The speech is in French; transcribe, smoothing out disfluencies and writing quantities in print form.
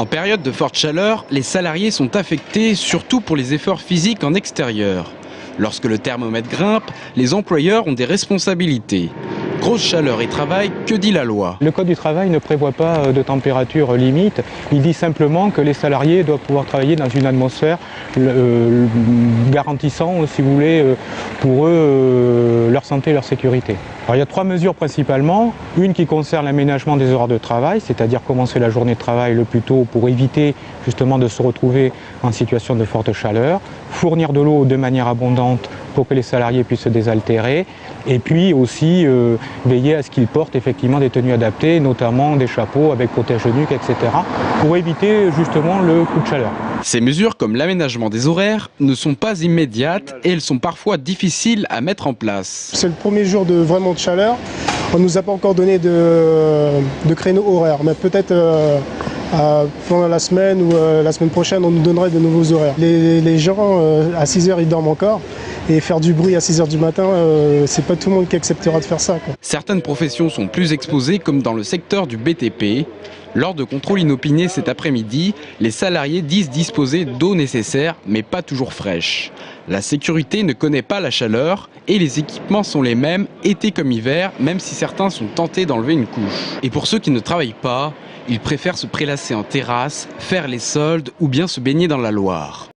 En période de forte chaleur, les salariés sont affectés surtout pour les efforts physiques en extérieur. Lorsque le thermomètre grimpe, les employeurs ont des responsabilités. Grosse chaleur et travail, que dit la loi? Le Code du travail ne prévoit pas de température limite. Il dit simplement que les salariés doivent pouvoir travailler dans une atmosphère garantissant, si vous voulez, pour eux, leur santé et leur sécurité. Alors, il y a 3 mesures principalement. Une qui concerne l'aménagement des horaires de travail, c'est-à-dire commencer la journée de travail le plus tôt pour éviter justement de se retrouver en situation de forte chaleur. Fournir de l'eau de manière abondante pour que les salariés puissent se désaltérer. Et puis aussi veiller à ce qu'ils portent effectivement des tenues adaptées, notamment des chapeaux avec protège-nuque, etc. pour éviter justement le coup de chaleur. Ces mesures, comme l'aménagement des horaires, ne sont pas immédiates et elles sont parfois difficiles à mettre en place. C'est le premier jour de vraiment de chaleur. On ne nous a pas encore donné de créneaux horaires, mais peut-être pendant la semaine ou la semaine prochaine, on nous donnerait de nouveaux horaires. Les gens, à 6 h, ils dorment encore. Et faire du bruit à 6 h du matin, c'est pas tout le monde qui acceptera de faire ça, quoi. Certaines professions sont plus exposées, comme dans le secteur du BTP. Lors de contrôles inopinés cet après-midi, les salariés disent disposer d'eau nécessaire, mais pas toujours fraîche. La sécurité ne connaît pas la chaleur et les équipements sont les mêmes, été comme hiver, même si certains sont tentés d'enlever une couche. Et pour ceux qui ne travaillent pas, ils préfèrent se prélasser en terrasse, faire les soldes ou bien se baigner dans la Loire.